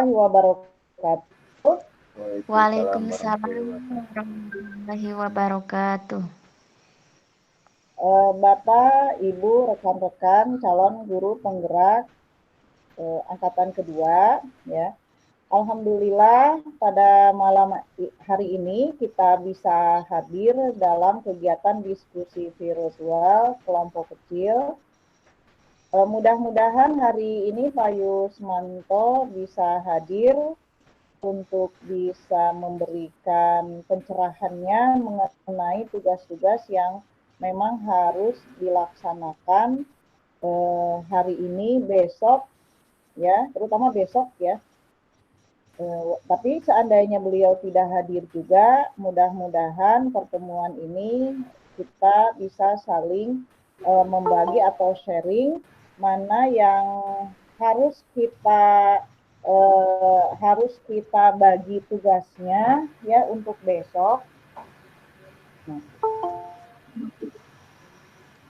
wabarakatuh. Waalaikumsalam warahmatullahi wabarakatuh. Bapak, Ibu, rekan-rekan calon guru penggerak angkatan kedua, ya. Alhamdulillah pada malam hari ini kita bisa hadir dalam kegiatan diskusi virtual kelompok kecil. Mudah-mudahan hari ini Pak Yusmanto bisa hadir untuk bisa memberikan pencerahannya mengenai tugas-tugas yang memang harus dilaksanakan hari ini, besok, ya, terutama besok ya. Tapi seandainya beliau tidak hadir juga, mudah-mudahan pertemuan ini kita bisa saling membagi atau sharing mana yang harus kita bagi tugasnya ya untuk besok. Nah,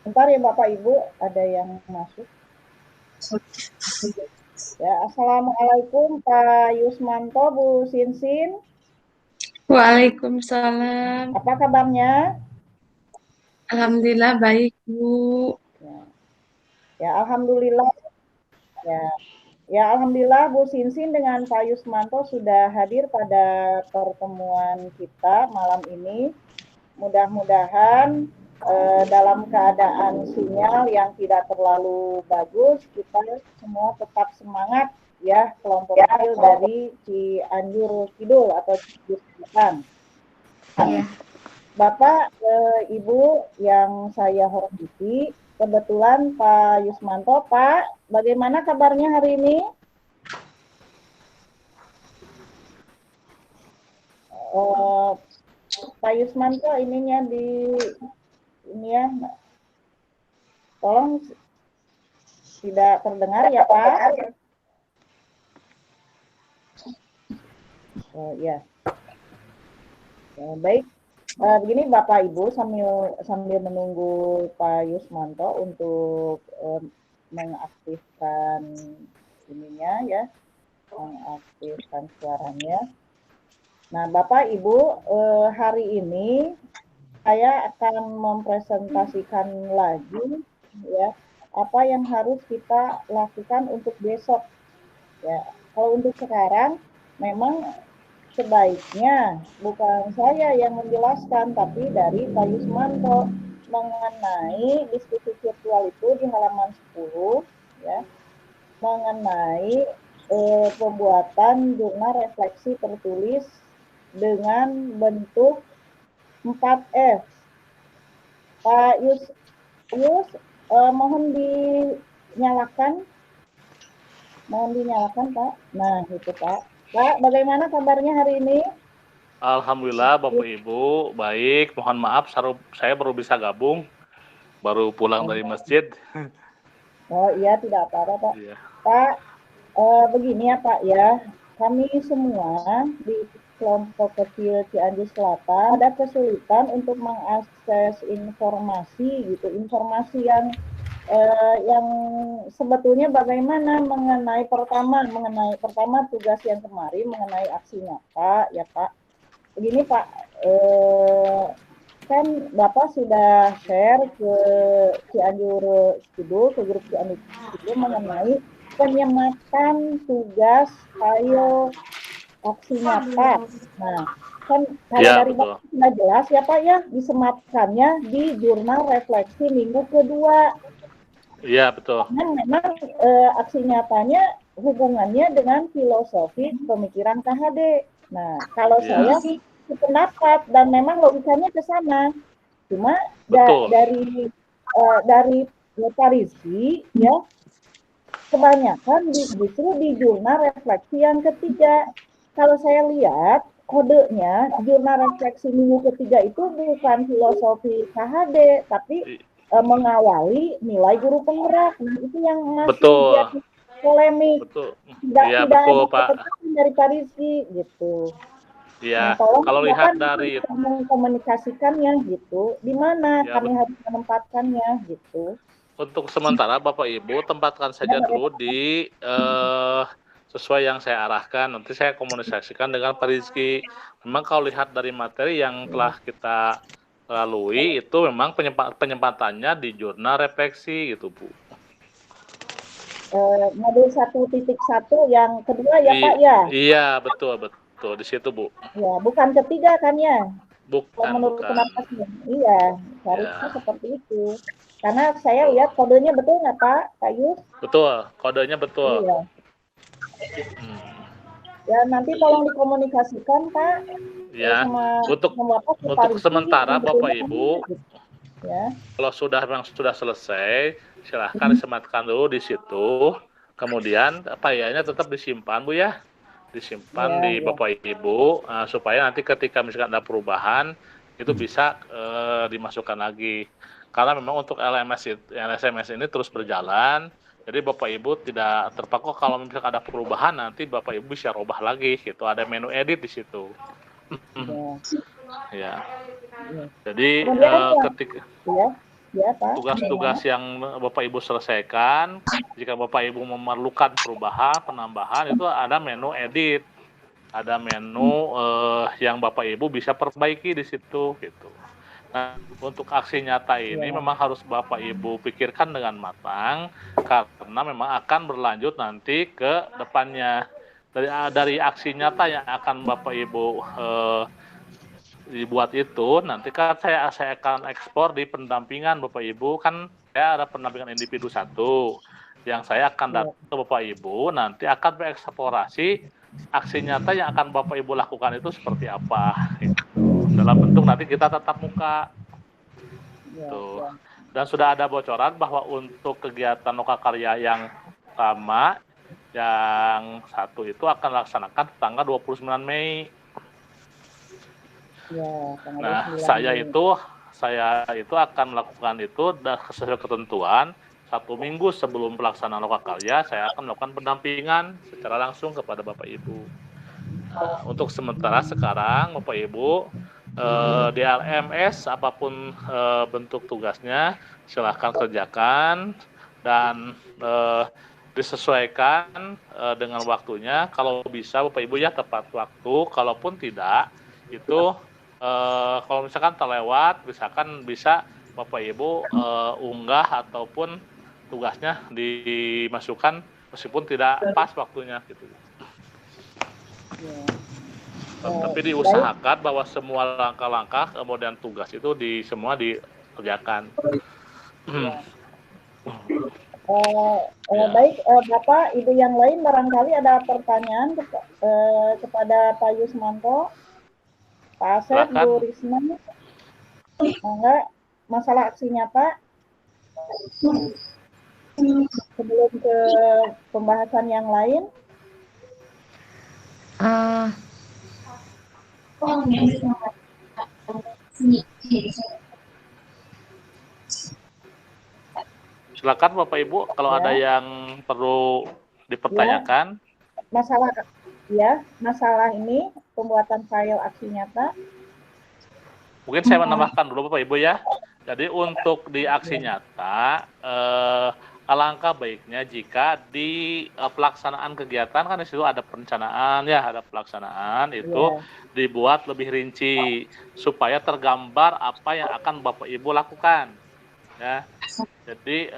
bentar ya Bapak Ibu, ada yang masuk. Ya, Assalamualaikum Pak Yusmanto, Bu Sinsin. Waalaikumsalam. Apa kabarnya? Alhamdulillah baik, Bu. Ya, alhamdulillah. Ya, alhamdulillah Bu Sinsin dengan Pak Yusmanto sudah hadir pada pertemuan kita malam ini. Mudah-mudahan dalam keadaan sinyal yang tidak terlalu bagus, kita semua tetap semangat ya, kelompok kecil dari Cianjur Kidul atau Cianjur Selatan. Iya. Bapak, Ibu yang saya hormati, kebetulan Pak Yusmanto, Pak, bagaimana kabarnya hari ini? Pak Yusmanto, ininya ini ya, tolong tidak terdengar ya Pak. Ya, baik. Begini Bapak Ibu, sambil menunggu Pak Yusmanto untuk mengaktifkan ininya ya, mengaktifkan suaranya. Nah, Bapak Ibu, hari ini saya akan mempresentasikan lagi ya apa yang harus kita lakukan untuk besok. Ya, kalau untuk sekarang memang sebaiknya bukan saya yang menjelaskan, tapi dari Pak Yusmanto mengenai diskusi virtual itu di halaman 10 ya, mengenai pembuatan jurnal refleksi tertulis dengan bentuk 4F. Pak Yus, mohon dinyalakan. Mohon dinyalakan, Pak. Nah, itu, Pak. Pak, bagaimana kabarnya hari ini? Alhamdulillah, Bapak Ibu, baik. Mohon maaf, saya baru bisa gabung. Baru pulang dari masjid. Oh iya, tidak apa-apa, Pak. Iya. Pak, begini ya, Pak ya. Kami semua di kelompok kecil Cianjur Selatan ada kesulitan untuk mengakses informasi gitu, informasi yang sebetulnya bagaimana mengenai pertama tugas yang kemarin mengenai aksi nyata ya Pak. Begini Pak, kan Bapak sudah share ke Cianjur Kidul, ke grup Cianjur Kidul mengenai penyematan tugas file aksi nyata. Nah, kan kalau Ya, dari betul. Bapak sudah jelas ya Pak ya, disematkannya di jurnal refleksi minggu kedua. Iya, betul. Karena memang aksi nyatanya hubungannya dengan filosofi pemikiran KHD. Nah, kalau saya sependapat dan memang logikanya ke sana. Cuma dari Pak Rizky ya, kebanyakan justru di jurnal refleksi yang ketiga. Kalau saya lihat kodenya jurnal refleksi minggu ketiga itu bukan filosofi KHD, tapi mengawali nilai guru penggerak. Nah, itu yang masih jadi polemik. Betul. Tidak betul, ada Pak. keterangan dari Pak Rizky gitu. Iya, Nah, tolong kalau lihat dari mengkomunikasikannya gitu, di mana ya, kami harus menempatkannya gitu. Untuk sementara Bapak Ibu tempatkan saja dulu di sesuai yang saya arahkan. Nanti saya komunikasikan dengan Pak Rizky. Memang kalau lihat dari materi yang telah kita lalui, itu memang penyempatannya di jurnal refleksi gitu, Bu. Modul 1.1 yang kedua ya Pak ya? Iya, betul di situ, Bu. Ya, bukan ketiga kan ya? Kalau menurut Bukan. pendapatnya, iya, harusnya seperti itu. Karena saya lihat kodenya betul nggak Pak Yus? Betul, kodenya betul. Iya. Ya nanti tolong dikomunikasikan Pak. Ya, sama untuk sementara Bapak Ibu, ya. Kalau memang sudah selesai, silahkan disematkan dulu di situ. Kemudian PAYA-nya tetap disimpan, Bu ya. Disimpan di Bapak Ibu, supaya nanti ketika misalkan ada perubahan, itu bisa dimasukkan lagi. Karena memang untuk LSMS ini terus berjalan, jadi Bapak Ibu tidak terpaku kalau misalkan ada perubahan, nanti Bapak Ibu bisa rubah lagi gitu. Ada menu edit di situ. Ya. Jadi ketika tugas-tugas yang Bapak Ibu selesaikan, jika Bapak Ibu memerlukan perubahan, penambahan, itu ada menu edit, ada menu yang Bapak Ibu bisa perbaiki di situ gitu. Nah, untuk aksi nyata ini memang harus Bapak Ibu pikirkan dengan matang, karena memang akan berlanjut nanti ke depannya. Dari aksi nyata yang akan Bapak Ibu dibuat itu, nanti kan saya akan ekspor di pendampingan Bapak Ibu. Kan saya ada pendampingan individu 1 yang saya akan datang ke Bapak Ibu, nanti akan mengeksplorasi aksi nyata yang akan Bapak Ibu lakukan itu seperti apa dalam bentuk nanti kita tatap muka tuh. Dan sudah ada bocoran bahwa untuk kegiatan lokakarya yang pertama yang 1 itu akan dilaksanakan tanggal 29 Mei. Nah, saya itu akan melakukan itu sesuai ketentuan 1 minggu sebelum pelaksanaan lokakarya. Saya akan melakukan pendampingan secara langsung kepada Bapak Ibu. Nah, untuk sementara sekarang Bapak Ibu di LMS apapun bentuk tugasnya silahkan kerjakan dan disesuaikan dengan waktunya. Kalau bisa Bapak Ibu ya tepat waktu, kalaupun tidak itu kalau misalkan terlewat, misalkan bisa Bapak Ibu unggah ataupun tugasnya dimasukkan meskipun tidak pas waktunya gitu. Tapi diusahakan bahwa semua langkah-langkah kemudian tugas itu semua dikerjakan. Baik, Bapak, Ibu yang lain barangkali ada pertanyaan kepada Pak Yusmanto, Pak Asep, Bu Risma, enggak masalah aksi nyata sebelum ke pembahasan yang lain. Silakan Bapak Ibu kalau ada yang perlu dipertanyakan. Masalah ini pembuatan file aksi nyata. Mungkin saya menambahkan dulu Bapak Ibu ya. Jadi untuk di aksi nyata, alangkah baiknya jika di pelaksanaan kegiatan kan di situ ada perencanaan ya, ada pelaksanaan itu dibuat lebih rinci supaya tergambar apa yang akan Bapak Ibu lakukan. Ya, jadi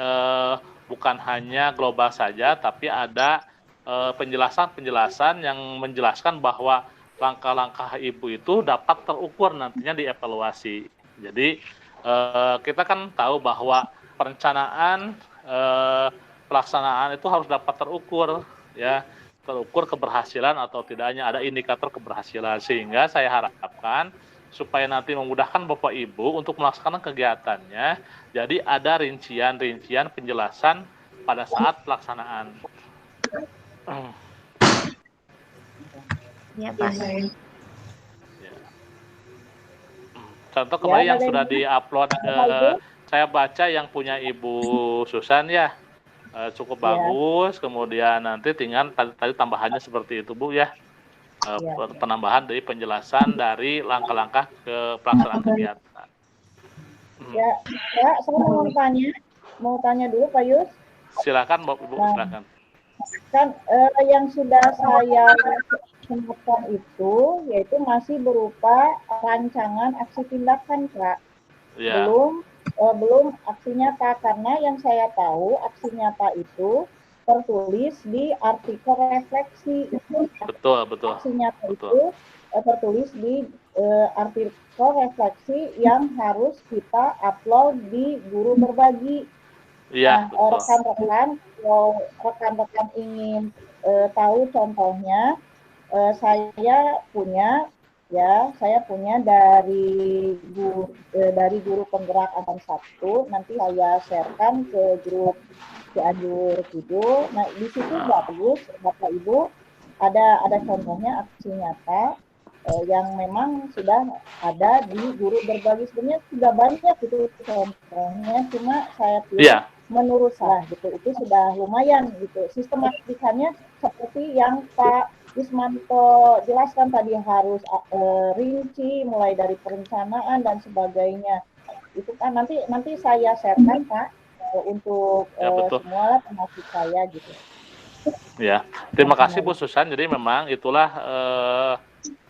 bukan hanya global saja, tapi ada penjelasan-penjelasan yang menjelaskan bahwa langkah-langkah Ibu itu dapat terukur nantinya dievaluasi. Jadi kita kan tahu bahwa perencanaan pelaksanaan itu harus dapat terukur, ya, terukur keberhasilan atau tidaknya, ada indikator keberhasilan, sehingga saya harapkan supaya nanti memudahkan Bapak Ibu untuk melaksanakan kegiatannya, jadi ada rincian-rincian penjelasan pada saat pelaksanaan. Ya, Pak. Contoh kemarin yang sudah di-upload, saya baca yang punya Ibu Susan ya, cukup bagus, kemudian nanti tinggal tadi tambahannya seperti itu Bu ya. Penambahan dari penjelasan dari langkah-langkah ke pelaksanaan kegiatan. Ya, saya mau tanya dulu Pak Yus. Silakan Ibu, silakan. Kan yang sudah saya sebutkan itu yaitu masih berupa rancangan aksi tindakan, Kak. Ya, Belum aksi nyata, karena yang saya tahu aksi nyata itu tertulis di artikel refleksi. betul, betul, Aksi nyata betul. itu tertulis di artikel refleksi yang harus kita upload di Guru Berbagi. Iya, Nah, betul. rekan-rekan, kalau rekan-rekan ingin tahu contohnya, saya punya dari guru penggerak angkatan 1, nanti saya sharekan ke grup Cianjur Kidul. Nah, di situ bagus, Bapak Ibu, ada contohnya aksi nyata yang memang sudah ada di Guru Berbagi. Sebenarnya sudah banyak itu contohnya, cuma saya pilih Iya, menurut saya gitu, itu sudah lumayan gitu. Sistematikannya seperti yang Pak Ismanto jelaskan tadi, harus rinci mulai dari perencanaan dan sebagainya. Itu kan nanti saya sharekan, Pak, untuk ya betul. semua lah termasuk saya gitu. Ya, terima kasih Bu Susan. Jadi memang itulah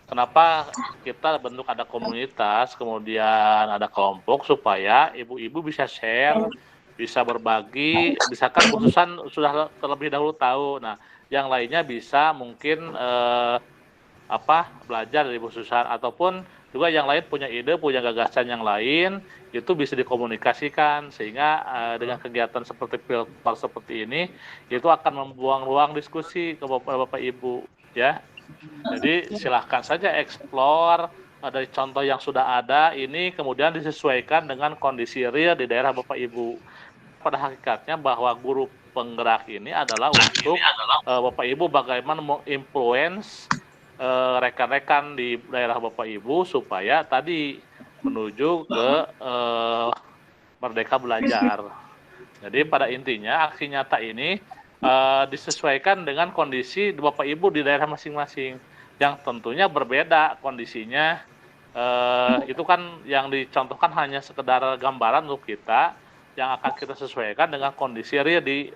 kenapa kita bentuk ada komunitas, kemudian ada kelompok supaya ibu-ibu bisa share, bisa berbagi. Misalkan Bu Susan sudah terlebih dahulu tahu, nah yang lainnya bisa mungkin belajar dari Bu Susan, ataupun juga yang lain punya ide, punya gagasan yang lain, itu bisa dikomunikasikan sehingga dengan kegiatan seperti Pilpar seperti ini itu akan membuang ruang diskusi ke Bapak Ibu, ya. Jadi silahkan saja explore dari contoh yang sudah ada ini, kemudian disesuaikan dengan kondisi real di daerah Bapak Ibu. Pada hakikatnya bahwa guru penggerak ini adalah untuk Bapak Ibu bagaimana menginfluence rekan-rekan di daerah Bapak Ibu supaya tadi menuju ke merdeka belajar. Jadi pada intinya aksi nyata ini disesuaikan dengan kondisi Bapak Ibu di daerah masing-masing, yang tentunya berbeda kondisinya. Itu kan yang dicontohkan hanya sekedar gambaran untuk kita, yang akan kita sesuaikan dengan kondisi real di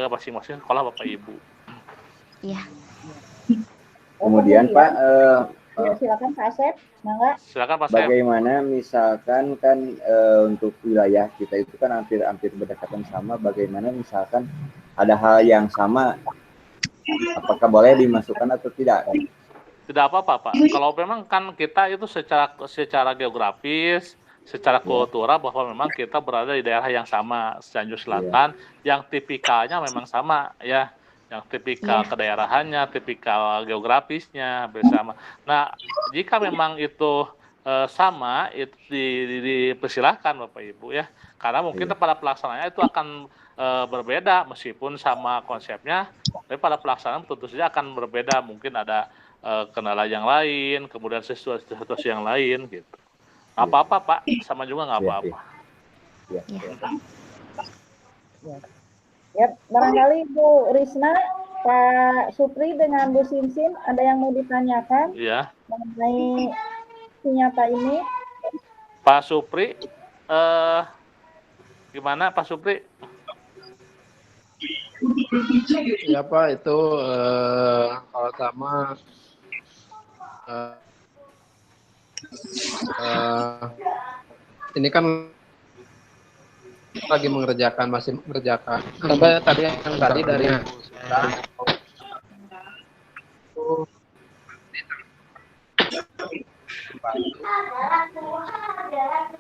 masing-masing sekolah Bapak Ibu. Iya. Kemudian Pak, silakan Pak Asep, mangga. Silakan Pak Asep. Bagaimana misalkan kan untuk wilayah kita itu kan hampir berdekatan sama, bagaimana misalkan ada hal yang sama, apakah boleh dimasukkan atau tidak? Tidak apa-apa Pak. Kalau memang kan kita itu secara geografis, secara kultural bahwa memang kita berada di daerah yang sama, Cianjur Selatan, yang tipikalnya memang sama ya, yang tipikal kedaerahannya, tipikal geografisnya bersama. Nah, jika memang itu sama, itu dipersilahkan Bapak Ibu ya, karena mungkin pada pelaksanaannya itu akan berbeda meskipun sama konsepnya, tapi pada pelaksanaan tentu saja akan berbeda, mungkin ada kendala yang lain, kemudian situasi yang lain gitu. Nggak apa-apa Pak, sama juga nggak apa-apa. Ya, barangkali Bu Risna, Pak Supri dengan Bu Sinsin ada yang mau ditanyakan mengenai nyata ini? Pak Supri, gimana Pak Supri? Ya Pak, itu kalau sama ini kan lagi masih mengerjakan. Sampai tadi yang tadi dari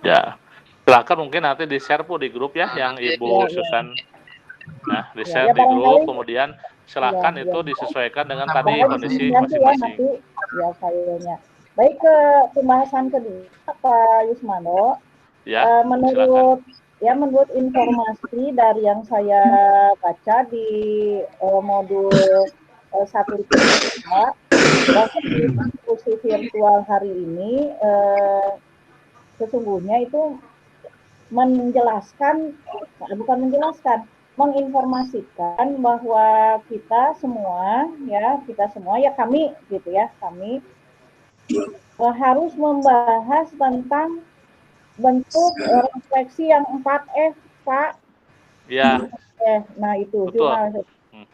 ya, silakan mungkin nanti di share di grup ya, yang Ibu Susan. Nah, di share di grup, kemudian silakan itu disesuaikan dengan tadi kondisi masing-masing. Ya, kayaknya. Baik, ke pembahasan kedua Pak Yusmano. Ya, menurut informasi dari yang saya baca di modul 1 bahwa diskusi virtual hari ini sesungguhnya itu menginformasikan bahwa kita semua kami harus membahas tentang bentuk refleksi yang 4F, Pak. Iya. Nah itu betul.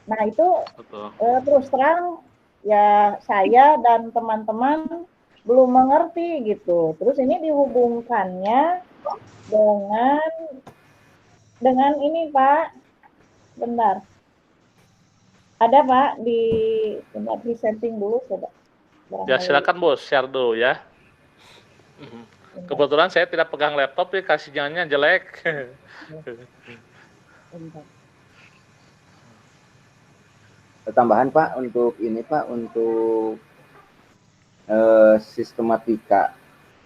Nah itu Betul. terus terang ya saya dan teman-teman belum mengerti gitu. Terus ini dihubungkannya dengan ini Pak, bentar. Ada Pak bentar di setting dulu coba. Ya silakan Bu, share dulu ya. Kebetulan saya tidak pegang laptop, nih sinyalnya jelek. Bentar. Tambahan Pak untuk ini Pak untuk sistematika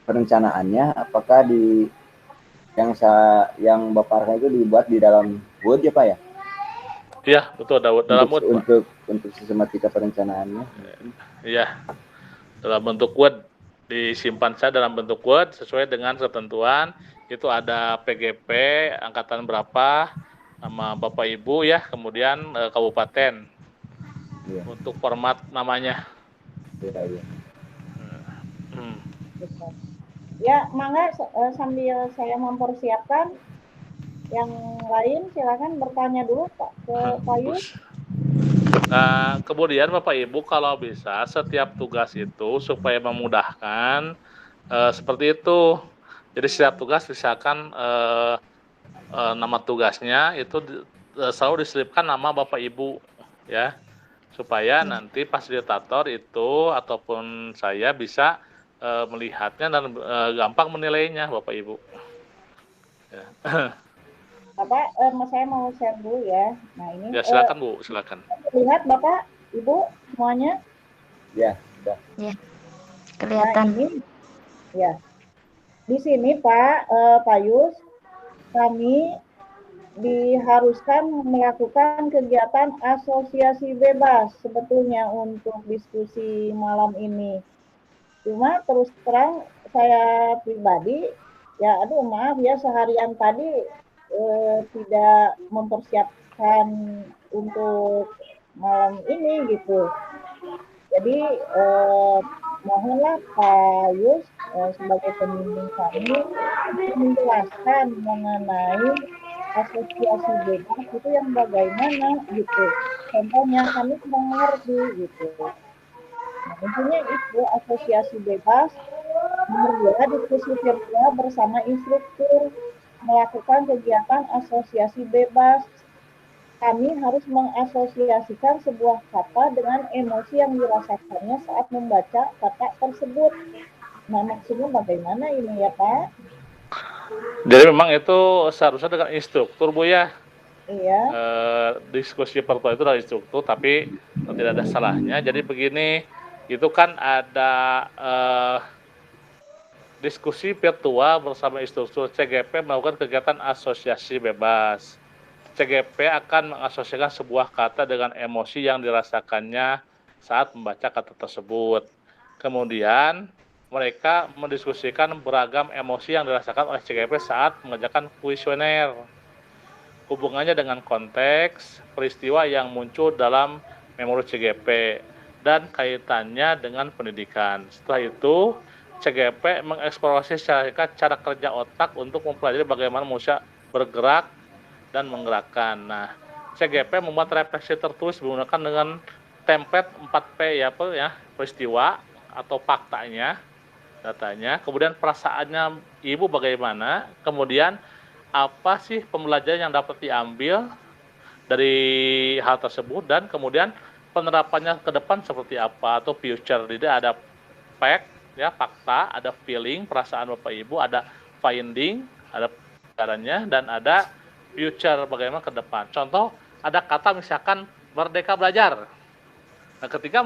perencanaannya apakah yang Bapak itu dibuat di dalam Word ya Pak ya? Iya, betul dalam Word Pak. Untuk sistematika perencanaannya. Iya. Dalam bentuk Word, disimpan saya dalam bentuk Word sesuai dengan ketentuan. Itu ada PGP angkatan berapa, nama Bapak Ibu ya, kemudian kabupaten. Iya. Untuk format namanya. Iya. Ya, mangga sambil saya mempersiapkan yang lain silakan bertanya dulu Pak ke Pak Yus. Nah, kemudian Bapak Ibu kalau bisa setiap tugas itu supaya memudahkan seperti itu. Jadi setiap tugas misalkan nama tugasnya itu selalu diselipkan nama Bapak Ibu ya. Supaya nanti fasilitator itu ataupun saya bisa melihatnya dan gampang menilainya Bapak Ibu. Ya. Bapak, saya mau share dulu ya. Nah ini. Ya silakan Bu, silakan. Lihat Bapak, Ibu semuanya. Ya, sudah. Ya, kelihatan. Nah, ini, ya. Di sini Pak Yus, kami diharuskan melakukan kegiatan asosiasi bebas sebetulnya untuk diskusi malam ini. Cuma terus terang saya pribadi, ya aduh maaf ya seharian tadi tidak mempersiapkan untuk malam ini gitu. Jadi mohonlah Pak Yus sebagai pembimbing kami menjelaskan mengenai asosiasi bebas itu yang bagaimana gitu. Contohnya kami kurang mengerti gitu. Nah, intinya itu asosiasi bebas. Nomor 2, diskusi virtual bersama instruktur melakukan kegiatan asosiasi bebas. Kami harus mengasosiasikan sebuah kata dengan emosi yang dirasakannya saat membaca kata tersebut. Nah, maksudnya bagaimana ini ya Pak? Jadi memang itu seharusnya dengan instruktur Bu ya. Iya. Diskusi virtual itu dari instruktur, tapi tidak ada salahnya. Jadi begini, itu kan ada diskusi virtual bersama instruktur. CGP melakukan kegiatan asosiasi bebas. CGP akan mengasosiasikan sebuah kata dengan emosi yang dirasakannya saat membaca kata tersebut. Kemudian mereka mendiskusikan beragam emosi yang dirasakan oleh CGP saat mengerjakan kuesioner. Hubungannya dengan konteks peristiwa yang muncul dalam memori CGP dan kaitannya dengan pendidikan. Setelah itu, CGP mengeksplorasi secara kerja otak untuk mempelajari bagaimana manusia bergerak dan menggerakkan. Nah, CGP membuat refleksi tertulis menggunakan dengan template 4P ya, peristiwa atau faktanya, datanya, kemudian perasaannya ibu bagaimana, kemudian apa sih pembelajaran yang dapat diambil dari hal tersebut, dan kemudian penerapannya ke depan seperti apa atau future. Jadi ada fact ya, fakta, ada feeling, perasaan Bapak Ibu, ada finding, ada pelajarannya, dan ada future bagaimana ke depan. Contoh, ada kata misalkan merdeka belajar. Nah, ketika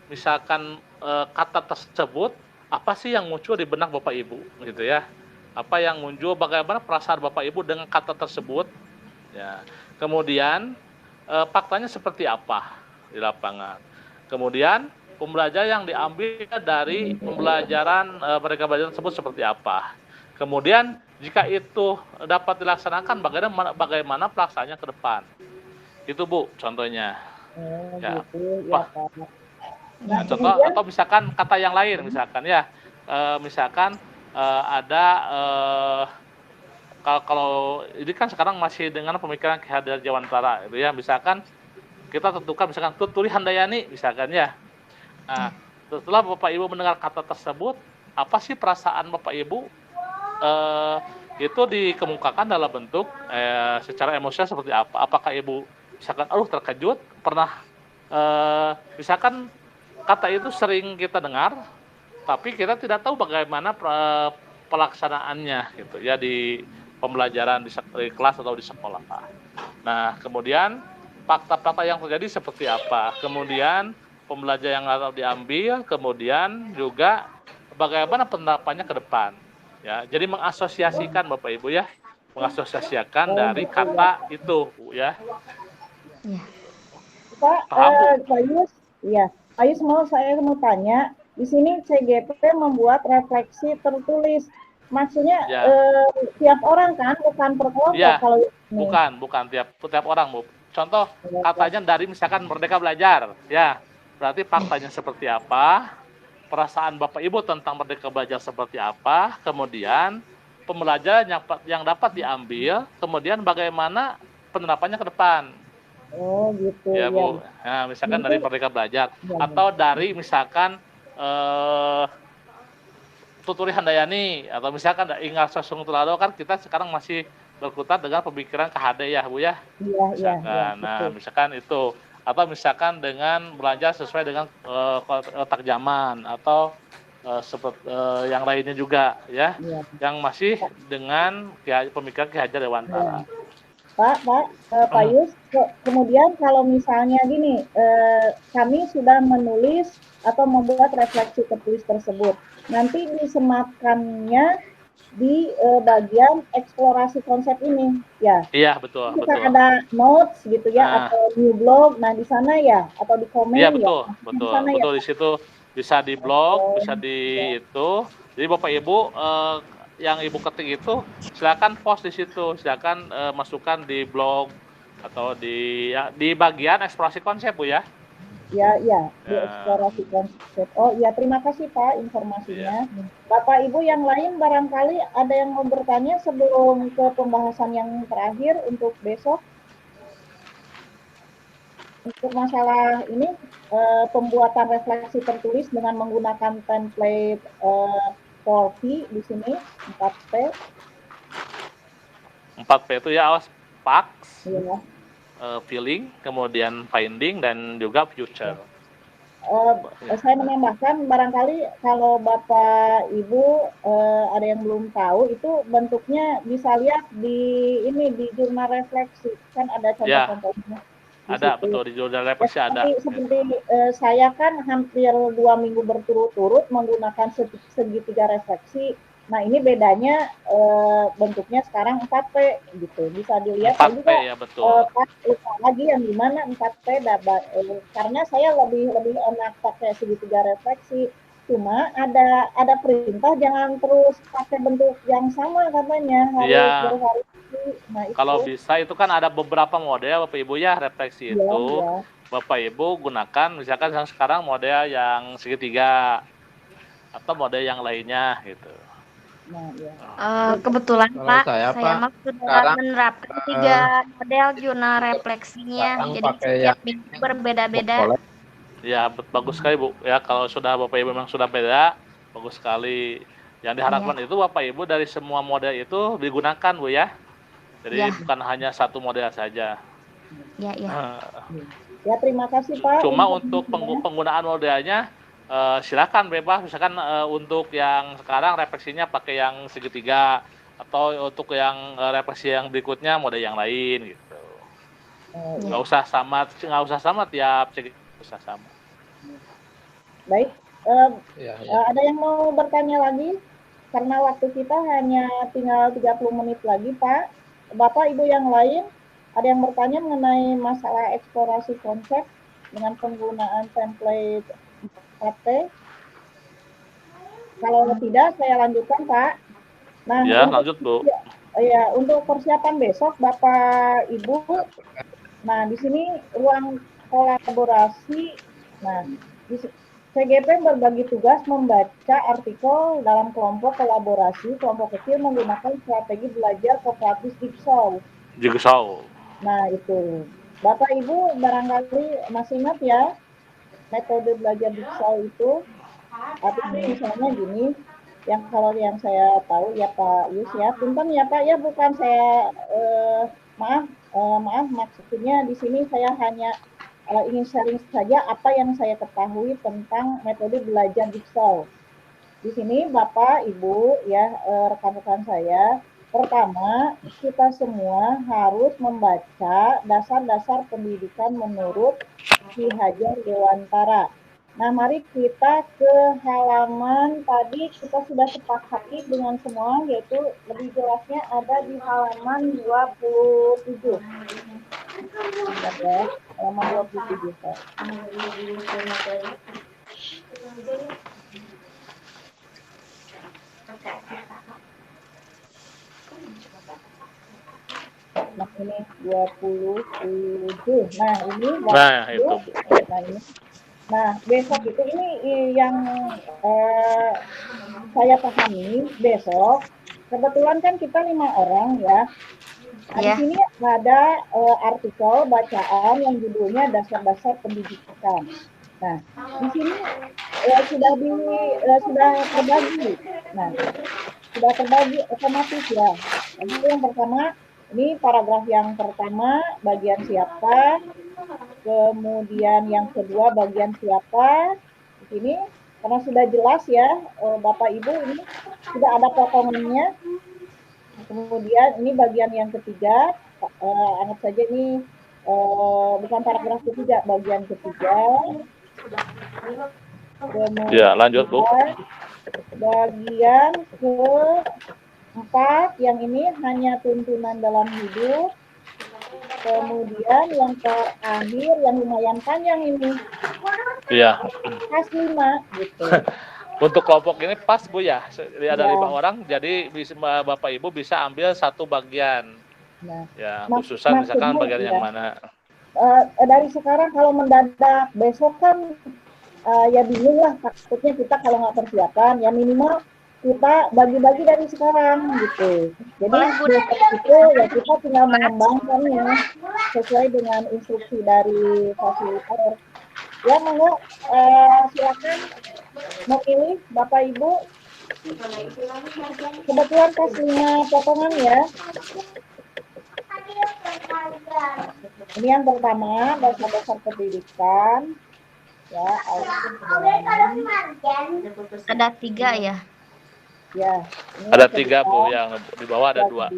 misalkan kata tersebut, apa sih yang muncul di benak Bapak Ibu gitu ya? Apa yang muncul, bagaimana perasaan Bapak Ibu dengan kata tersebut? Ya. Kemudian faktanya seperti apa di lapangan. Kemudian pembelajaran yang diambil dari pembelajaran mereka belajar tersebut seperti apa. Kemudian jika itu dapat dilaksanakan, bagaimana pelaksanaannya ke depan. Itu Bu, contohnya. Ya. Gitu, ya, Pak. Nah, contoh atau misalkan kata yang lain, misalkan ya, misalkan ada kalau ini kan sekarang masih dengan pemikiran Ki Hajar Dewantara itu ya, misalkan kita tentukan misalkan Tuturi Handayani misalkan ya. Nah, setelah Bapak Ibu mendengar kata tersebut, apa sih perasaan Bapak Ibu? Itu dikemukakan dalam bentuk secara emosional seperti apa? Apakah Ibu misalkan terkejut, pernah misalkan kata itu sering kita dengar, tapi kita tidak tahu bagaimana pelaksanaannya gitu ya di pembelajaran di kelas atau di sekolah. Nah, kemudian fakta-fakta yang terjadi seperti apa? Kemudian pembelajaran yang harus diambil, kemudian juga bagaimana penerapannya ke depan. Ya, jadi mengasosiasikan Bapak Ibu ya, mengasosiasikan dari kata itu ya. Pak Yus, ya, Ayus saya mau tanya, di sini CGP membuat refleksi tertulis, maksudnya Ya. Tiap orang kan, bukan per kelompok Ya, kalau ini. bukan tiap orang Bu. Contoh katanya dari misalkan Merdeka Belajar, ya, berarti faktanya seperti apa? Perasaan Bapak Ibu tentang Merdeka Belajar seperti apa, kemudian pembelajaran yang dapat diambil, kemudian bagaimana penerapannya ke depan. Oh gitu Ya Bu, nah, misalkan dari Merdeka Belajar, atau dari misalkan Tuturi Handayani, atau misalkan Ingat Sosung Tulado, kan kita sekarang masih berkutat dengan pemikiran KHD ya Bu ya. Misalkan, misalkan itu. Atau misalkan dengan belajar sesuai dengan otak zaman atau seperti yang lainnya juga ya, yang masih dengan pemikiran Ki Hajar Dewantara. Pak Yus, kemudian kalau misalnya gini, kami sudah menulis atau membuat refleksi tertulis tersebut, nanti disematkannya di bagian eksplorasi konsep ini, ya? Iya, betul. Ada notes gitu ya, atau new blog, nah di sana ya, atau di komen ya? Iya, betul. Ya? Di situ bisa di blog, bisa di itu. Jadi Bapak Ibu yang Ibu ketik itu silakan post di situ, silakan masukkan di blog atau di bagian eksplorasi konsep Bu ya. Ya, di eksplorasi konsep. Oh ya, terima kasih Pak informasinya. Bapak Ibu yang lain barangkali ada yang mau bertanya sebelum ke pembahasan yang terakhir untuk besok. Untuk masalah ini, pembuatan refleksi tertulis dengan menggunakan template 4P di sini, 4P. 4P itu ya, facts, Iya. feeling, kemudian finding, dan juga future. Saya menambahkan, barangkali kalau Bapak Ibu ada yang belum tahu, itu bentuknya bisa lihat di jurnal refleksi, kan ada contoh-contohnya. Ada, betul, di jurnal refleksi ada. Seperti saya kan hampir 2 minggu berturut-turut menggunakan segitiga refleksi. Nah, ini bedanya bentuknya sekarang 4P gitu. Bisa dilihat 4P juga, ya, betul. lupa lagi yang di mana 4P, karena saya lebih enak pakai segitiga refleksi. Cuma ada perintah jangan terus pakai bentuk yang sama katanya, harus bervariasi. Nah, kalau bisa itu kan ada beberapa model Bapak Ibu ya, refleksi itu. Bapak Ibu gunakan misalkan yang sekarang model yang segitiga atau model yang lainnya gitu. Kebetulan Pak, saya mah sudah menerapkan 3 model jurnal refleksinya, jadi setiap minggu berbeda-beda. Ya, bagus sekali Bu. Ya, kalau sudah Bapak Ibu memang sudah beda, bagus sekali. Yang diharapkan itu Bapak Ibu dari semua model itu digunakan Bu ya. Jadi bukan hanya satu model saja. Ya, terima kasih Pak. Cuma untuk penggunaan modelnya silakan bebas, misalkan untuk yang sekarang refleksinya pakai yang segitiga, atau untuk yang refleksi yang berikutnya model yang lain gitu. Nggak usah sama tiap segitiga, usah sama. Baik, ada yang mau bertanya lagi? Karena waktu kita hanya tinggal 30 menit lagi Pak. Bapak Ibu yang lain, ada yang bertanya mengenai masalah eksplorasi konsep dengan penggunaan template 4P? Kalau tidak, saya lanjutkan, Pak. Nah, lanjut, Bu. Ya, untuk persiapan besok, Bapak, Ibu, nah, di sini ruang kolaborasi, nah, CGP berbagi tugas membaca artikel dalam kelompok kolaborasi, kelompok kecil menggunakan strategi belajar kooperatif Jigsaw. Nah, itu. Bapak Ibu barangkali masih ingat ya, metode belajar Jigsaw itu. Artinya misalnya gini, kalau yang saya tahu ya Pak Yus ya, punten ya Pak ya, bukan saya maaf maksudnya di sini saya hanya ingin sharing saja apa yang saya ketahui tentang metode belajar Jigsaw. Di sini Bapak, Ibu, ya rekan-rekan saya, pertama kita semua harus membaca dasar-dasar pendidikan menurut Ki Hajar Dewantara. Nah, mari kita ke halaman tadi kita sudah sepakati dengan semua, yaitu lebih jelasnya ada di halaman 27. Ya, halaman 27. Nah, ini 27. Nah, ini itu. Nah, besok itu ini yang saya pahami besok. Kebetulan kan kita 5 orang ya. Nah, di sini ada artikel bacaan yang judulnya dasar-dasar pendidikan. Nah, di sini sudah terbagi. Nah, sudah terbagi otomatis ya. Jadi yang pertama, ini paragraf yang pertama bagian siapa, kemudian yang kedua bagian siapa. Di sini karena sudah jelas ya, Bapak Ibu ini sudah ada potongannya. Kemudian ini bagian yang ketiga, anggap saja ini bukan paragraf ketiga, bagian ketiga. Kemudian ya, lanjut Bu. Bagian keempat yang ini hanya tuntunan dalam hidup. Kemudian yang terakhir yang lumayan panjang ini. Iya. Pas 5 gitu. Untuk kelompok ini pas Bu ya, ada 5 orang, jadi Bapak Ibu bisa ambil satu bagian. Nah, ya, khususan misalkan bagian yang mana. Dari sekarang kalau mendadak, besok kan ya bingung lah, takutnya kita kalau nggak persiapan, ya minimal kita bagi-bagi dari sekarang gitu. Jadi besok itu ya kita tinggal mengembangkannya sesuai dengan instruksi dari fasilitator. Ya monggo silakan memilih Bapak Ibu. Kebetulan pas 5 potongan ya. Ini yang pertama dasar-dasar pendidikan. Ya, ada 3 ya. Ya. Ada 3 Bu, yang di bawah ada 2.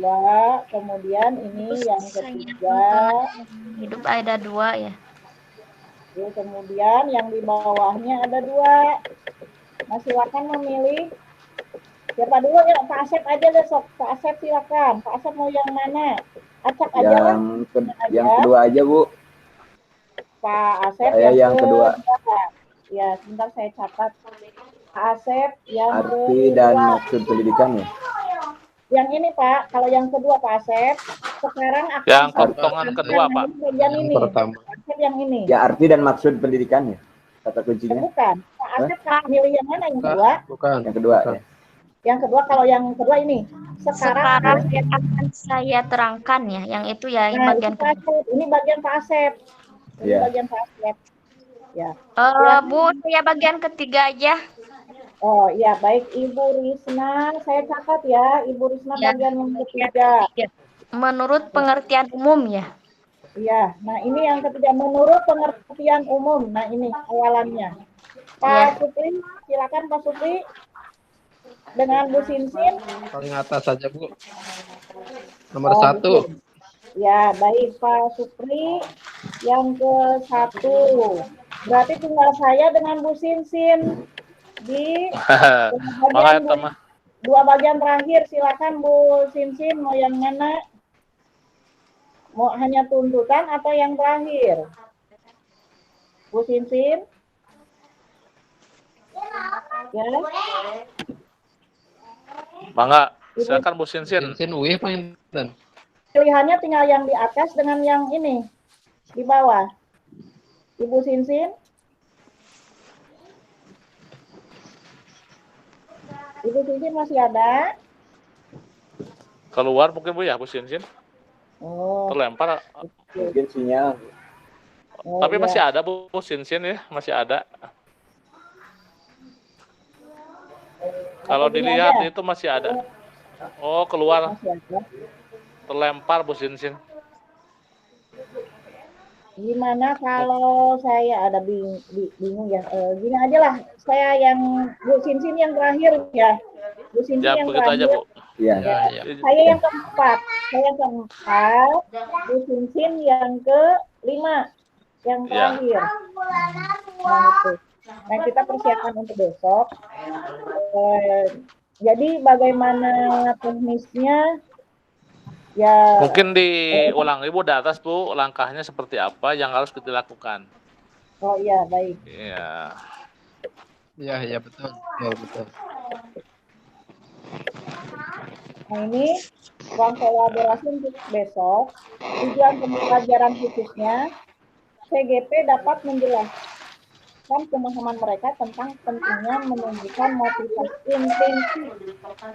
Kemudian ini yang ketiga. Hidup ada 2 ya. Kemudian yang di bawahnya ada 2. Nah, silakan memilih. Siapa dulu ya? Pak Asep aja besok. Pak Asep silakan. Pak Asep mau yang mana? Acak aja lah. Yang kedua aja Bu. Pak Asep saya yang kedua. Ya, sebentar saya catat. Pak Asep yang arti dan maksud pendidikan ya. Yang ini Pak, kalau yang kedua Pak Asep, sekarang akan yang potongan kedua Pak. Yang ini. Pertama. Pak Asep yang ini. Ya, arti dan maksud pendidikan ya. Kata kuncinya. Bukan. Pak Asep milih yang mana yang kedua? Bukan. Yang kedua ya. Yang kedua kalau yang kedua ini. Sekarang akan saya terangkan ya, yang itu ya nah, bagian kedua. Ini bagian Pak Asep. Ini ya. bagian Pak Asep. Ya. Bu, ya bagian ketiga aja. Oh iya, baik Ibu Risna, saya catat ya, Ibu Risna ya, bagian yang ketiga. Menurut pengertian umum ya. Iya, nah ini yang ketiga, menurut pengertian umum. Nah ini awalannya. Pak Supri, silakan Pak Supri. Dengan Bu Sinsin. Paling atas saja Bu. Nomor 1. Ya, baik Pak Supri. Yang ke-1. Berarti tinggal saya dengan Bu Sinsin. Di dua bagian terakhir, silakan Bu Sinsin mau yang mana? Mau hanya tuntutan atau yang terakhir? Bu Sinsin? Ya. Mangga, silakan Bu Sinsin. Sinsin UI Panginten. Pilihannya tinggal yang di atas dengan yang ini di bawah. Ibu Sinsin? Ibu Sinsin masih ada? Keluar mungkin Bu ya, Bu Sinsin. Oh, Terlempar. Mungkin sinyal. Tapi iya. masih ada Bu Sinsin ya, masih ada. Kalau Atau gini dilihat aja, itu masih ada. Oh, keluar. masih ada. Terlempar Bu Sinsin. Gimana kalau saya ada bingung ya? Gini aja lah, saya yang Bu Sinsin yang terakhir ya. Bu Sinsin Ya, yang begitu aja, terakhir. Bu. Iya. Ya, ya. Saya yang keempat. Bu Sinsin yang kelima. Yang terakhir. Nah, itu. Nah, kita persiapan untuk besok. Jadi bagaimana teknisnya? Ya, Mungkin diulang Ibu di atas Bu, langkahnya seperti apa yang harus kita lakukan. oh iya, baik. Iya. Ya, betul. Betul. Nah, ini ruang kolaborasi untuk besok. Tujuan pembelajaran khususnya, CGP dapat menjelaskan pemahaman mereka tentang pentingnya menunjukkan motivasi intrinsik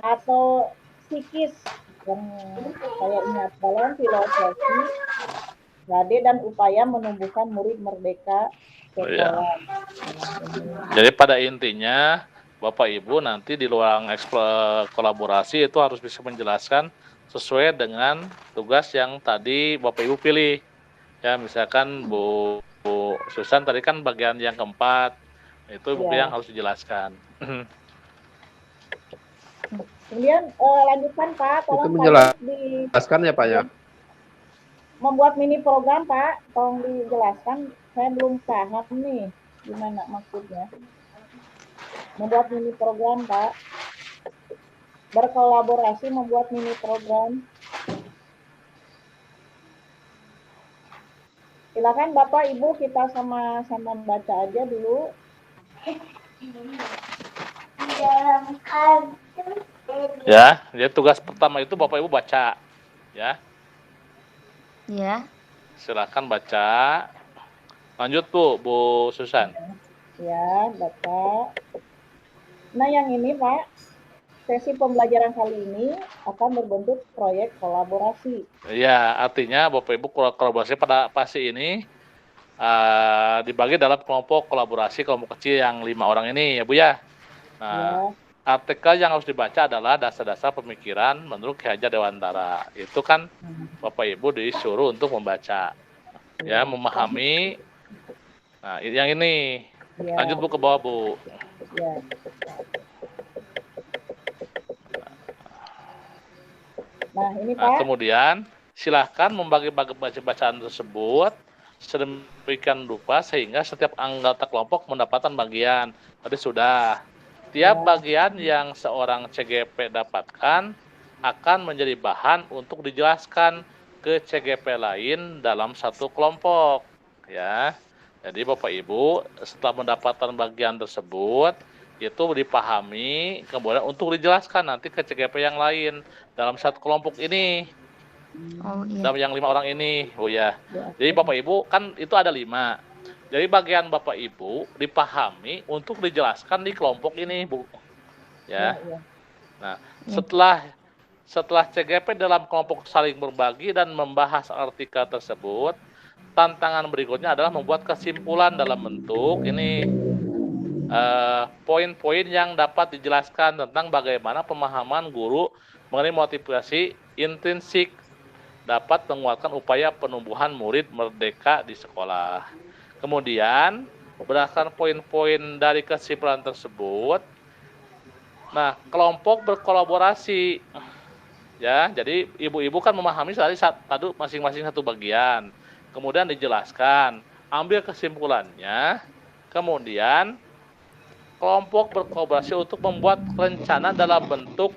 atau psikis yang saya ingat dalam filosofi Gade dan upaya menumbuhkan murid merdeka sekolah. Jadi pada intinya Bapak Ibu nanti di ruang kolaborasi itu harus bisa menjelaskan sesuai dengan tugas yang tadi Bapak Ibu pilih. Ya, misalkan Bu Susan tadi kan bagian yang keempat, itu yang harus dijelaskan. Kemudian lanjutkan Pak, tolong Itu menjelaskan ya Pak ya? Membuat mini program Pak, tolong dijelaskan, saya belum paham nih gimana maksudnya. Membuat mini program Pak, berkolaborasi membuat mini program. Silakan Bapak Ibu kita sama-sama baca aja dulu. Ya, jadi tugas pertama itu Bapak Ibu baca, ya. Ya. Silakan baca. Lanjut Bu Susan. Ya, baca. Nah, yang ini Pak, sesi pembelajaran kali ini akan berbentuk proyek kolaborasi. Ya, artinya Bapak Ibu kolaborasi pada fase ini dibagi dalam kelompok kolaborasi kelompok kecil yang 5 orang ini ya Bu ya. Nah, artikel yang harus dibaca adalah dasar-dasar pemikiran menurut Ki Hajar Dewantara. Itu kan Bapak Ibu disuruh untuk membaca, ya, memahami. Nah, yang ini. Lanjut Bu ke bawah Bu. Ya. Nah, ini Pak. Kemudian silahkan membagi-bagi bacaan tersebut sedemikian rupa sehingga setiap anggota kelompok mendapatkan bagian. Tadi sudah. Tiap bagian yang seorang CGP dapatkan akan menjadi bahan untuk dijelaskan ke CGP lain dalam satu kelompok. Ya, jadi Bapak Ibu setelah mendapatkan bagian tersebut itu dipahami, kemudian untuk dijelaskan nanti ke CGP yang lain dalam satu kelompok ini. Oh iya. Dalam yang 5 orang ini, oh ya. Jadi Bapak Ibu kan itu ada 5. Jadi bagian Bapak Ibu dipahami untuk dijelaskan di kelompok ini, Bu. Ya. Nah, setelah CGP dalam kelompok saling berbagi dan membahas artikel tersebut, tantangan berikutnya adalah membuat kesimpulan dalam bentuk ini poin-poin yang dapat dijelaskan tentang bagaimana pemahaman guru mengenai motivasi intrinsik dapat menguatkan upaya penumbuhan murid merdeka di sekolah. Kemudian, berdasarkan poin-poin dari kesimpulan tersebut, nah, kelompok berkolaborasi. Ya, jadi ibu-ibu kan memahami tadi masing-masing satu bagian. Kemudian dijelaskan, ambil kesimpulannya. Kemudian kelompok berkolaborasi untuk membuat rencana dalam bentuk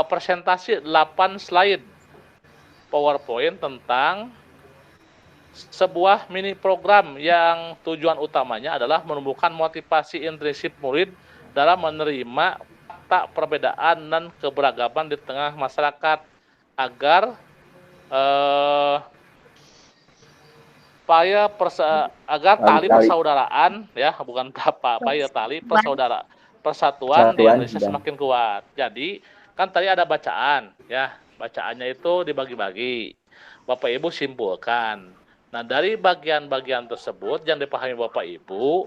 presentasi 8 slide PowerPoint tentang sebuah mini program yang tujuan utamanya adalah menumbuhkan motivasi intrinsik murid dalam menerima fakta perbedaan dan keberagaman di tengah masyarakat agar tali persaudaraan, ya, bukan tali persatuan di Persatuan, Indonesia dan semakin kuat. Jadi kan tadi ada bacaan, ya bacaannya itu dibagi-bagi. Bapak Ibu simpulkan. Nah dari bagian-bagian tersebut yang dipahami Bapak Ibu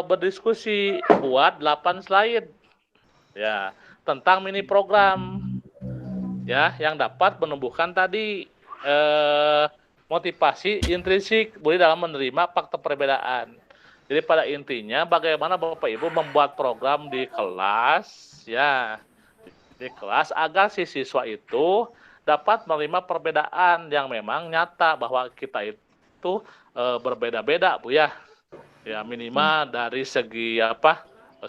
berdiskusi buat 8 slide, ya tentang mini program, ya yang dapat menumbuhkan tadi motivasi intrinsik boleh dalam menerima fakta perbedaan. Jadi pada intinya bagaimana Bapak Ibu membuat program di kelas, ya di kelas agar si siswa itu dapat menerima perbedaan yang memang nyata bahwa kita itu berbeda-beda Bu ya. Ya minimal dari segi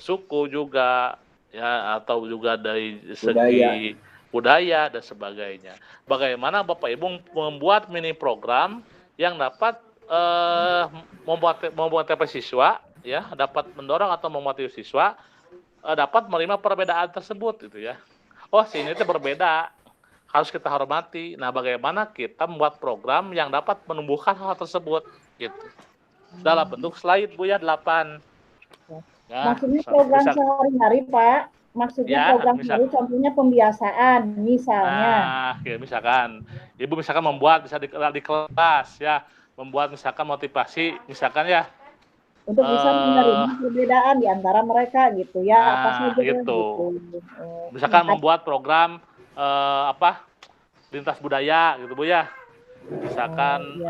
suku juga ya atau juga dari budaya. segi budaya dan sebagainya. Bagaimana Bapak Ibu membuat mini program yang dapat membuat siswa ya dapat mendorong atau memotivasi siswa dapat menerima perbedaan tersebut gitu ya. Oh, sini itu berbeda, harus kita hormati. Nah, bagaimana kita membuat program yang dapat menumbuhkan hal tersebut gitu. Dalam bentuk slide Bu ya 8. Nah, maksudnya program sehari-hari Pak. Maksudnya ya, program sehari contohnya pembiasaan misalnya. Nah, ya, misalkan Ibu membuat bisa di kelas ya, membuat misalkan motivasi misalkan ya untuk bisa menerima perbedaan di antara mereka gitu ya, apa saja gitu. Misalkan membuat program lintas budaya gitu Bu ya. Misalkan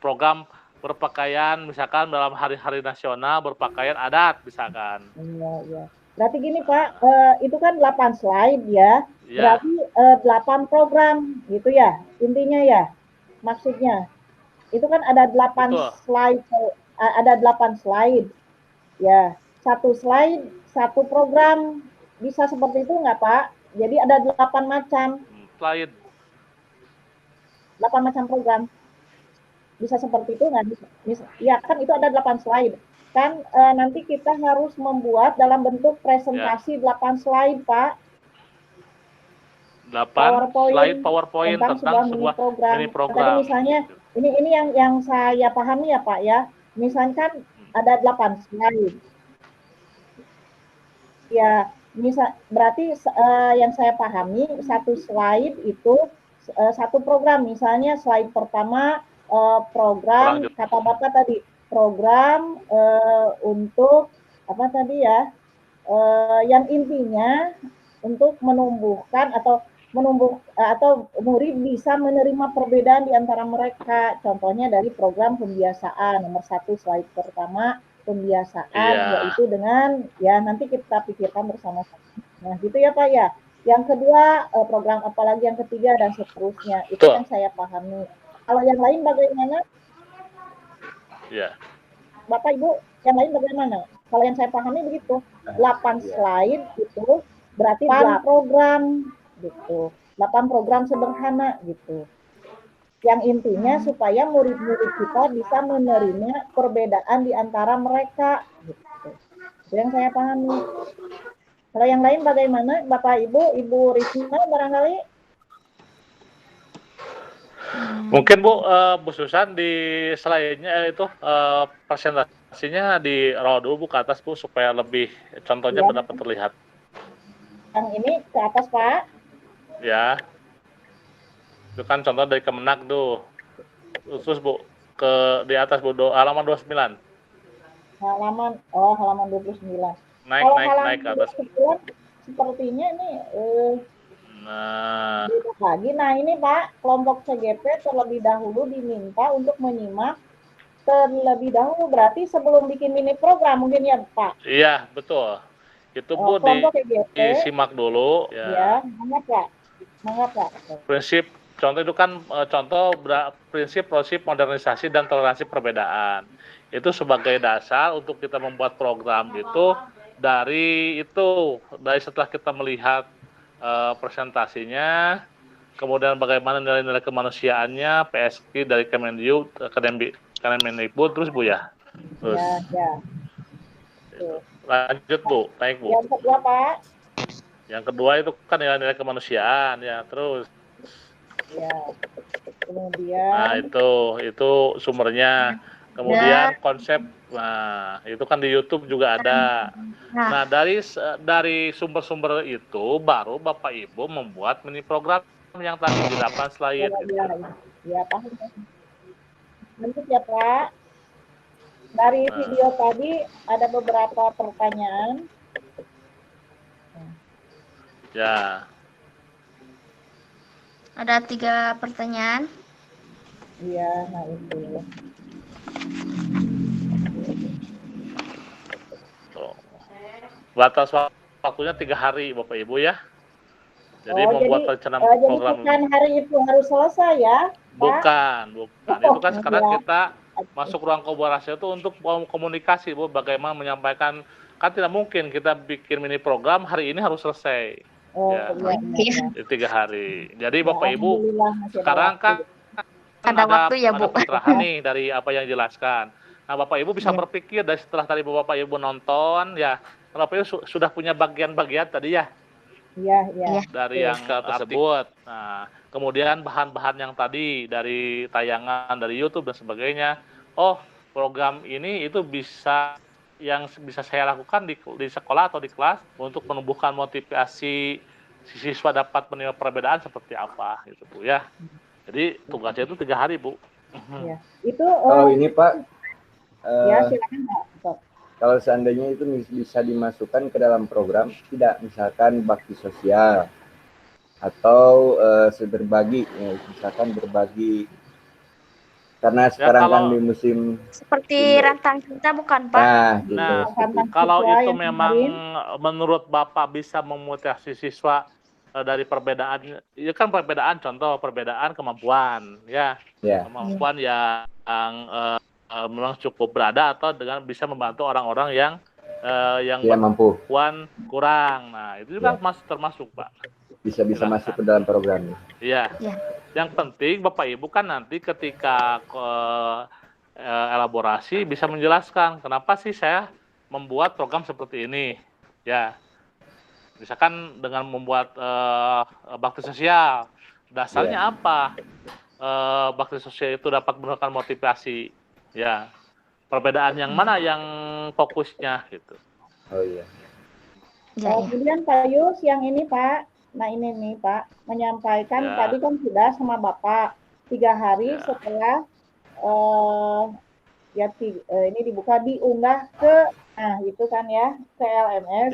program berpakaian misalkan dalam hari-hari nasional berpakaian adat misalkan. Iya. Berarti gini Pak, itu kan 8 slide ya. Berarti 8 program gitu ya. Intinya ya. Maksudnya. Itu kan ada 8 Betul. Slide, ada 8 slide. Ya, 1 slide, 1 program. Bisa seperti itu nggak Pak? Jadi ada 8 macam slide. 8 macam program. Bisa seperti itu nggak? Ya kan itu ada 8 slide. Kan nanti kita harus membuat dalam bentuk presentasi 8 slide Pak. 8 slide PowerPoint tentang sebuah mini program. Tadi misalnya ini yang saya pahami ya Pak ya. Misalkan ada 8 slide. Ya, berarti yang saya pahami 1 slide itu 1 program. Misalnya slide pertama program kata Bapak tadi program untuk apa tadi ya? Yang intinya untuk menumbuhkan atau murid bisa menerima perbedaan di antara mereka. Contohnya dari program pembiasaan nomor 1 slide pertama pembiasaan yaitu dengan ya nanti kita pikirkan bersama-sama. Nah, gitu ya Pak ya. Yang kedua program apalagi yang ketiga dan seterusnya. Itu yang saya pahami. Kalau yang lain bagaimana? Ya. Bapak Ibu, yang lain bagaimana? Kalau yang saya pahami begitu. 8 slide itu berarti 8 program gitu. 8 program sederhana gitu. Yang intinya supaya murid-murid kita bisa menerima perbedaan di antara mereka gitu. Itu yang saya pahami. Kalau yang lain bagaimana? Bapak Ibu, Ibu Risma barangkali? Mungkin Bu Susan di slide-nya itu presentasinya di roll dulu Bu ke atas Bu supaya lebih contohnya dapat terlihat. Yang ini ke atas Pak? Ya. Itu kan contoh dari Kemenak tuh. Terus Bu ke di atas Bu halaman 29. Halaman 29. Naik ke atas. Sepertinya ini lagi. Nah ini Pak, kelompok CGP terlebih dahulu diminta untuk menyimak terlebih dahulu, berarti sebelum bikin mini program mungkin ya Pak? Iya, betul. Itu Bu disimak dulu. Ya, mangga Pak. Prinsip, contoh itu kan prinsip modernisasi dan toleransi perbedaan. Itu sebagai dasar untuk kita membuat program itu dari setelah kita melihat presentasinya, kemudian bagaimana nilai-nilai kemanusiaannya, PSG dari Kemendikbud, terus Bu ya. Terus. Ya. Lanjut Bu, naik Bu. Yang kedua Pak. Yang kedua itu kan nilai-nilai kemanusiaan ya, terus. Ya. Kemudian. Nah itu sumbernya. Kemudian konsep, nah itu kan di YouTube juga ada. Nah dari sumber-sumber itu baru Bapak Ibu membuat mini program yang tadi di 8 slide. Ya, paham. Lanjut ya Pak. Dari video tadi ada beberapa pertanyaan. Ya. Ada 3 pertanyaan. Iya, nah itu. Batas waktunya 3 hari Bapak Ibu ya. Jadi membuat rencana program. Bukan hari itu harus selesai ya, Pak? Bukan. Itu kan sekarang kita masuk ruang kolaborasi itu untuk komunikasi Bu, bagaimana menyampaikan, kan tidak mungkin kita bikin mini program hari ini harus selesai. Di 3 hari. Jadi Bapak Ibu sekarang kan ada waktu ya Bu. Ada pencerahan nih dari apa yang dijelaskan. Nah Bapak Ibu bisa berpikir dari setelah tadi Bapak Ibu nonton ya, Bapak Ibu sudah punya bagian-bagian tadi ya. Iya. Dari yang tersebut. Nah, kemudian bahan-bahan yang tadi dari tayangan dari YouTube dan sebagainya. Oh, program ini itu bisa saya lakukan di sekolah atau di kelas untuk menumbuhkan motivasi siswa dapat menilai perbedaan seperti apa gitu Bu ya. Jadi tugasnya itu 3 hari Bu. Ya. Itu ini Pak. Ya silakan Pak. Kalau seandainya itu bisa dimasukkan ke dalam program, tidak misalkan bakti sosial atau berbagi, ya, misalkan berbagi, karena sekarang kan di musim seperti rantang cinta bukan Pak? Nah, kalau itu memang menurut Bapak bisa memotivasi siswa dari perbedaan, ya kan perbedaan, contoh perbedaan kemampuan, ya, kemampuan yang memang cukup berada atau dengan bisa membantu orang-orang yang kemampuan kurang. Nah, itu juga termasuk Pak. Bisa masuk ke dalam program. Iya. Yang penting Bapak Ibu kan nanti ketika elaborasi bisa menjelaskan kenapa sih saya membuat program seperti ini. Ya. Misalkan dengan membuat bakti sosial, dasarnya apa? Bakti sosial itu dapat memberikan motivasi. Ya, perbedaan yang mana yang fokusnya gitu. Oh iya. Kemudian Pak Yus yang ini Pak, nah ini nih Pak, menyampaikan tadi kan sudah sama Bapak 3 hari setelah ini dibuka diunggah ke, nah itu kan ya ke LMS.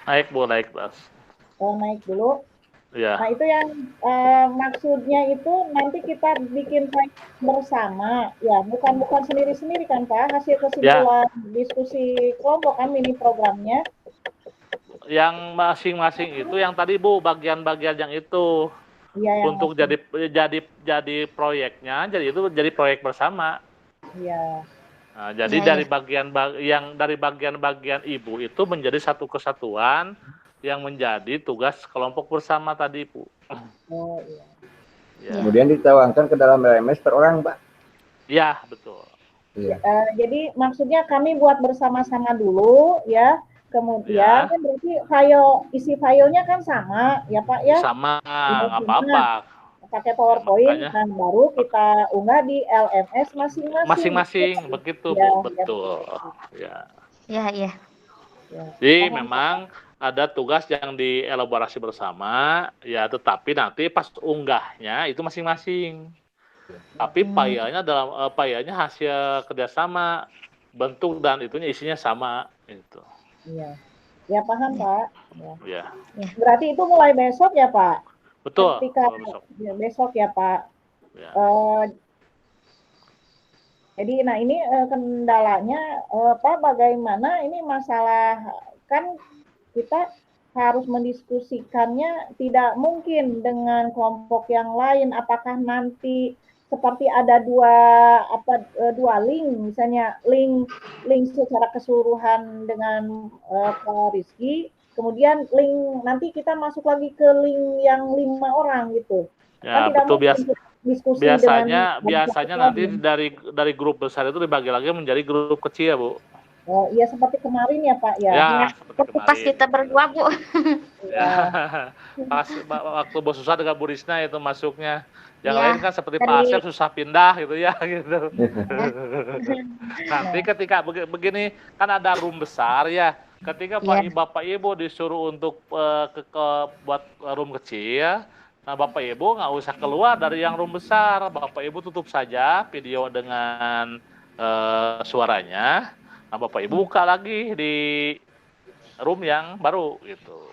Naik Bu, naik Mas. Naik dulu. Ya. Nah itu yang maksudnya itu nanti kita bikin bersama, ya bukan sendiri-sendiri kan Pak, hasil kesimpulan diskusi kelompok kan mini programnya. Yang masing-masing itu yang tadi Bu, bagian-bagian yang itu untuk jadi proyeknya, jadi itu jadi proyek bersama. Iya. Nah, jadi dari bagian-bagian Ibu itu menjadi satu kesatuan yang menjadi tugas kelompok bersama tadi, Bu. Oh iya. Kemudian ditawarkan ke dalam LMS per orang, Pak. Iya, betul. Iya. Jadi maksudnya kami buat bersama-sama dulu, ya. Kemudian kan berarti isi filenya kan sama, ya Pak ya? Sama, nggak apa-apa. Pakai PowerPoint, dan baru kita unggah di LMS masing-masing. Masing-masing, begitu, Bu. Betul. Ya. Iya. Jadi memang ada tugas yang dielaborasi bersama, ya tetapi nanti pas unggahnya itu masing-masing. Tapi payahnya hasil kerjasama, bentuk dan itunya isinya sama. Gitu. Iya. Ya paham Pak. Ya. Berarti itu mulai besok ya Pak? Betul. Besok ya Pak. Ya. Jadi nah ini kendalanya Pak, bagaimana ini masalah kan kita harus mendiskusikannya, tidak mungkin dengan kelompok yang lain. Apakah nanti seperti ada dua link, misalnya link secara keseluruhan dengan Pak Rizky, kemudian link nanti kita masuk lagi ke link yang 5 orang gitu. Ya, kan betul, biasanya nanti dari grup besar itu dibagi lagi menjadi grup kecil ya Bu. Oh, iya seperti kemarin ya Pak ya. Ya, Ya, seperti waktu pas kemarin. kita berdua, Bu. Ya, pas waktu Bos Susah dengan Bu Risna itu masuknya. Yang Iya, lain kan seperti Pak dari Asep susah pindah gitu ya gitu. ya, Nanti Nah, ketika begini kan ada room besar ya. Ketika iya, Bapak Ibu disuruh untuk buat room kecil, nah Bapak Ibu nggak usah keluar dari yang room besar. Bapak Ibu tutup saja video dengan suaranya. Nah Bapak Ibu buka lagi di room yang baru gitu.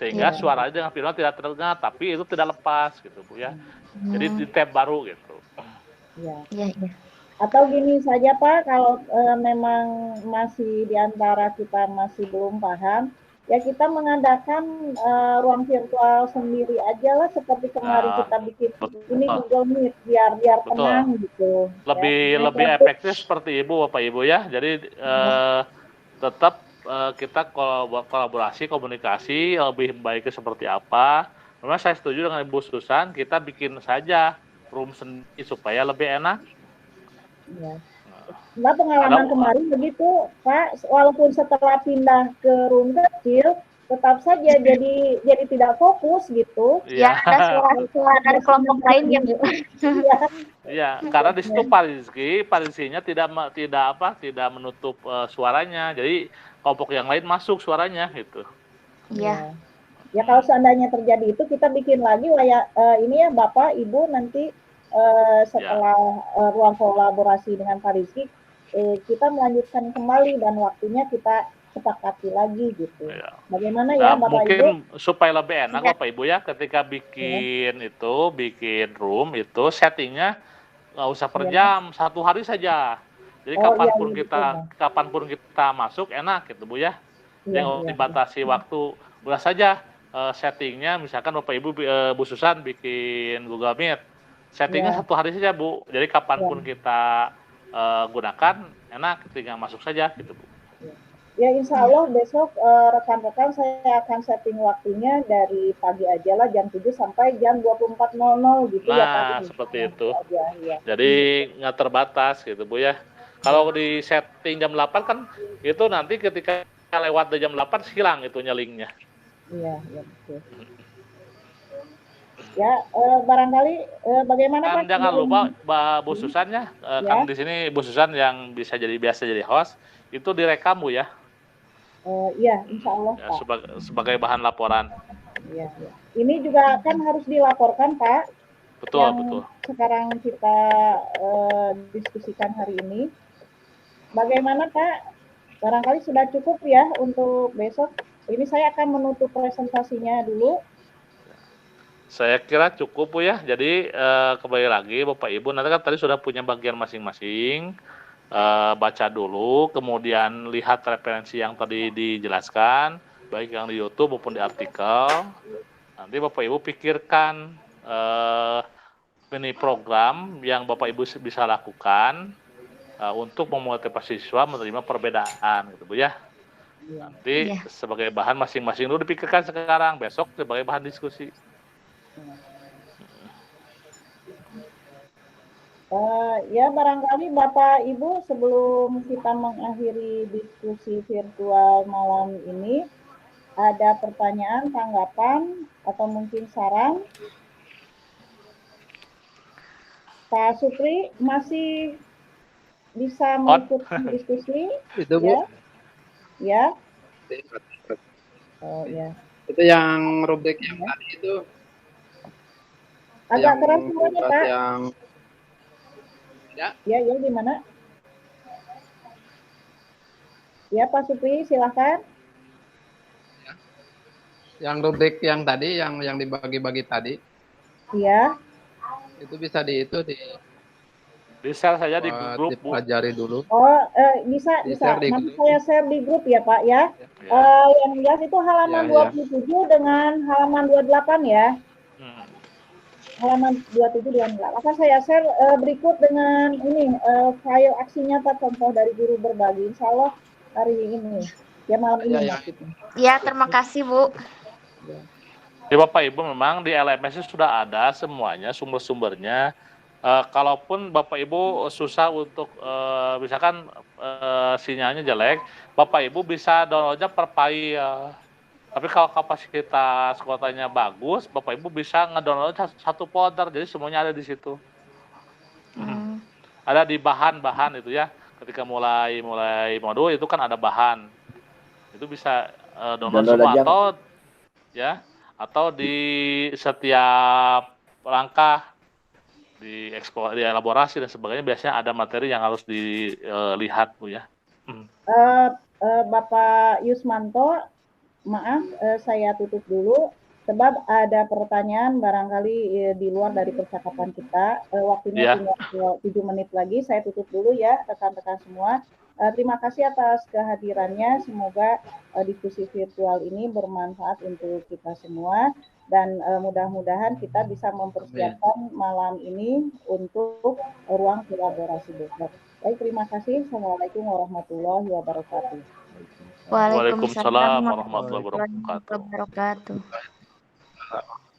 Sehingga iya. suaranya dengan video tidak terdengar, tapi itu tidak lepas gitu Bu ya. Jadi di Hmm, tab baru gitu. ya. iya, iya. Atau gini saja Pak, kalau memang masih di antara kita masih belum paham, ya kita mengadakan ruang virtual sendiri aja lah seperti kemarin Nah, kita bikin ini betul, Google Meet biar betul. tenang gitu ya. Lebih efektif seperti Ibu Bapak Ibu ya. Jadi tetap kita kolaborasi komunikasi lebih baiknya seperti apa. Memang saya setuju dengan Ibu Susan, kita bikin saja room sendiri supaya lebih enak. Ya. Nah, pengalaman kemarin begitu Pak, walaupun setelah pindah ke room kecil, tetap saja jadi tidak fokus gitu. Ya, Iya. ada suara-suara dari kelompok lain ya, Bu. Iya. Iya, karena di situ Rizky tidak menutup suaranya. Jadi kelompok yang lain masuk suaranya gitu. Iya, Ya kalau seandainya terjadi itu kita bikin lagi ini ya Bapak Ibu nanti setelah ruang kolaborasi dengan Pak Rizky kita melanjutkan kembali dan waktunya kita sepakati lagi gitu. Ya. Bagaimana ya Nah, Bapak mungkin Ibu? supaya lebih enak Iya. Bapak Ibu ya ketika bikin room itu settingnya nggak usah per jam, 1 hari saja. Jadi Oh iya, iya, kapanpun kita masuk enak gitu Bu ya. iya, Yang iya. dibatasi waktu udah saja settingnya misalkan Bapak Ibu Bu Susan bikin Google Meet. Settingnya Iya. 1 hari saja Bu. Jadi kapanpun kita gunakan enak tinggal masuk saja gitu Bu. Ya insya Allah besok rekan-rekan saya akan setting waktunya dari pagi aja lah jam 7 sampai jam 24.00 gitu ya Pak. Nah, seperti itu. Ya. Jadi nggak terbatas gitu Bu ya. Kalau di setting jam 8 kan itu nanti ketika lewat dari jam 8 hilang itunya linknya. Iya, betul. Ya, barangkali bagaimana Kan Pak? jangan lupa Bu Susan ya, kan di sini Bu Susan yang biasa jadi host itu direkam Bu ya. Iya, insya Allah Ya, Pak. sebagai bahan laporan. Iya. Ini juga kan harus dilaporkan Pak. Betul, yang betul. Sekarang kita diskusikan hari ini. Bagaimana Pak? Barangkali sudah cukup ya untuk besok. Ini saya akan menutup presentasinya dulu. Saya kira cukup Bu ya. Jadi kembali lagi Bapak Ibu, nanti kan tadi sudah punya bagian masing-masing. Baca dulu, kemudian lihat referensi yang tadi dijelaskan, baik yang di YouTube maupun di artikel. Nanti Bapak Ibu pikirkan mini program yang Bapak Ibu bisa lakukan untuk memotivasi siswa menerima perbedaan, gitu Bu ya. Nanti sebagai bahan masing-masing dulu dipikirkan sekarang, besok sebagai bahan diskusi. Ya barangkali Bapak Ibu sebelum kita mengakhiri diskusi virtual malam ini ada pertanyaan, tanggapan atau mungkin saran? Pak Supri masih bisa mengikuti diskusi? Itu Bu. Ya. Oh ya. Itu yang rubrik yang tadi itu. Agak keras suaranya Pak. Ya, gimana? Ya, Pak Supri, silahkan. Yang rubrik yang tadi, yang dibagi-bagi tadi. Iya. Itu bisa di share saja di grup, Bu. Dipelajari dulu. Oh, bisa. Nanti saya share di grup ya, Pak ya. Yang jelas itu halaman 27 dengan halaman 28 ya. Halaman 27 dan 28. Akan saya share berikut dengan ini file aksi nyata contoh dari guru berbagi. Insya Allah hari ini ya malam ini. Ya, terima kasih Bu. Ya Bapak Ibu memang di LMS sudah ada semuanya sumber-sumbernya. Kalaupun Bapak Ibu susah untuk misalkan sinyalnya jelek, Bapak Ibu bisa downloadnya per file. Tapi kalau kapasitas kuotanya bagus, Bapak Ibu bisa ngedownload satu folder, jadi semuanya ada di situ. Ada di bahan-bahan itu ya. Ketika mulai modul itu kan ada bahan. Itu bisa download semua aja. atau di setiap langkah di elaborasi dan sebagainya biasanya ada materi yang harus dilihat Bu ya. Bapak Yusmanto, maaf saya tutup dulu sebab ada pertanyaan barangkali di luar dari percakapan kita. Waktunya tinggal 7 menit lagi, saya tutup dulu ya rekan-rekan semua. Terima kasih atas kehadirannya, semoga diskusi virtual ini bermanfaat untuk kita semua dan mudah-mudahan kita bisa mempersiapkan malam ini untuk ruang kolaborasi besok. Baik, terima kasih. Assalamualaikum warahmatullahi wabarakatuh. Waalaikumsalam warahmatullahi wabarakatuh.